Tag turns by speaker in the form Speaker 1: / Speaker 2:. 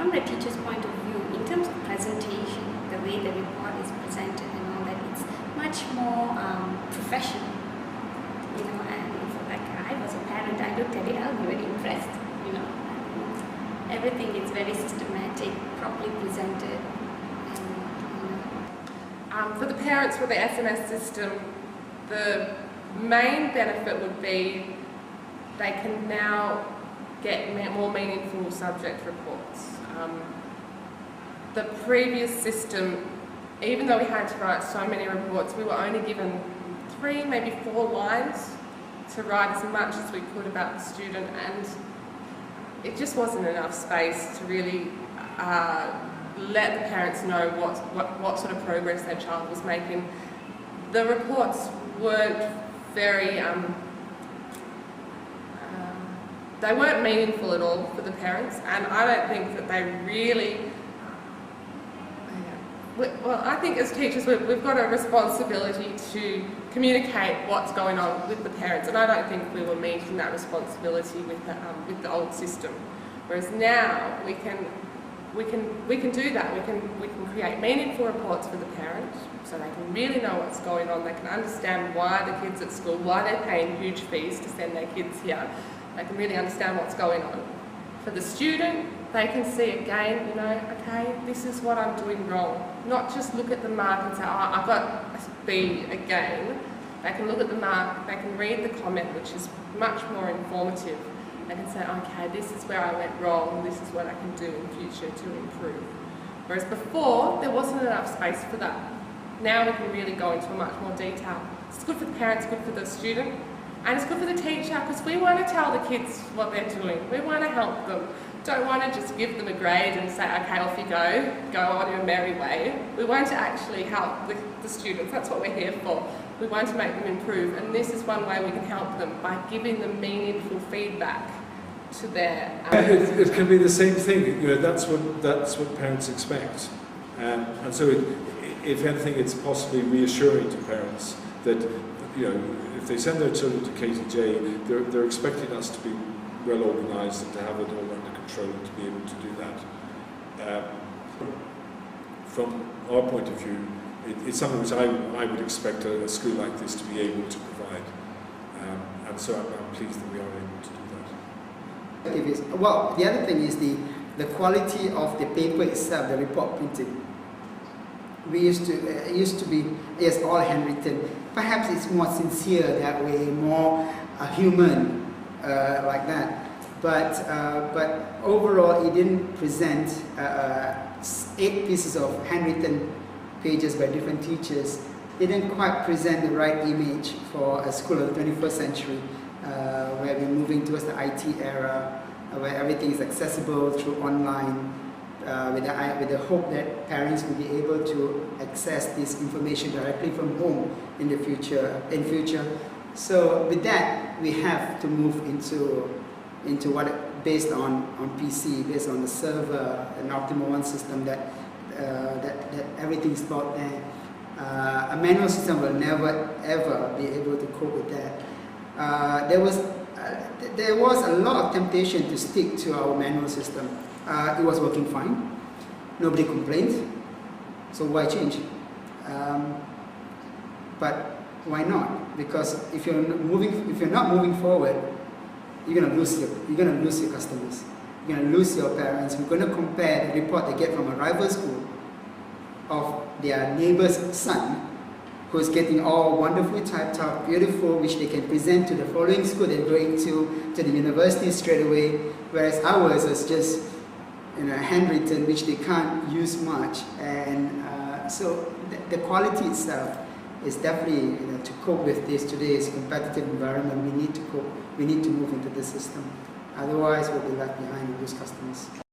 Speaker 1: from the teacher's point of view, in terms of presentation, the way the report is presented and all that, it's much more professional. You know, and if like I was a parent, I looked at it, I'll be very impressed. You know, everything is very systematic, properly presented.
Speaker 2: For the parents with the SMS system, the main benefit would be they can now get more meaningful subject reports. The previous system, even though we had to write so many reports, we were only given 3, maybe 4 lines to write as much as we could about the student, and it just wasn't enough space to really let the parents know what sort of progress their child was making. The reports weren't very, they weren't meaningful at all for the parents, and I don't think that they really, well, I think as teachers we've got a responsibility to communicate what's going on with the parents, and I don't think we were meeting that responsibility with the old system. Whereas now we can do that. We can create meaningful reports for the parents, so they can really know what's going on. They can understand why the kids at school, why they're paying huge fees to send their kids here. They can really understand what's going on. For the student, they can see again, you know, okay, this is what I'm doing wrong. Not just look at the mark and say, oh, I got a B again. They can look at the mark, they can read the comment, which is much more informative. They can say, okay, this is where I went wrong, this is what I can do in future to improve. Whereas before, there wasn't enough space for that. Now we can really go into much more detail. It's good for the parents, good for the student, and it's good for the teacher, because we want to tell the kids what they're doing. We want to help them. Don't want to just give them a grade and say, okay, off you go on your merry way. We want to actually help the students. That's what we're here for. We want to make them improve, and this is one way we can help them, by giving them meaningful feedback to their...
Speaker 3: It can be the same thing. You know, that's what parents expect, and so if anything, it's possibly reassuring to parents that, you know, if they send their children to KTJ, they're expecting us to be well organised and to have it all under control and to be able to do that. From our point of view, it's something which I would expect a school like this to be able to provide, and so I'm pleased that we are able to do that.
Speaker 4: Well, the other thing is the quality of the paper itself, the report printing. It used to be, yes, all handwritten. Perhaps it's more sincere that way, more human like that. But overall, it didn't present 8 pieces of handwritten pages by different teachers. It didn't quite present the right image for a school of the 21st century, where we're moving towards the IT era, where everything is accessible through online, with the hope that parents will be able to access this information directly from home in the future. So with that, we have to move into what, based on PC, based on the server, an Optimal One system that everything is stored there. A manual system will never ever be able to cope with that. There was a lot of temptation to stick to our manual system. It was working fine. Nobody complained. So why change? But why not? Because if you're not moving forward, you're gonna lose your customers. You're gonna lose your parents. We're gonna compare the report they get from a rival school of their neighbor's son, who's getting all wonderfully typed up, beautiful, which they can present to the following school they're going to the university straight away, whereas ours is just, you know, handwritten, which they can't use much. And so the quality itself is definitely, you know, to cope with today's competitive environment, we need to move into the system. Otherwise, we'll be left behind and lose customers.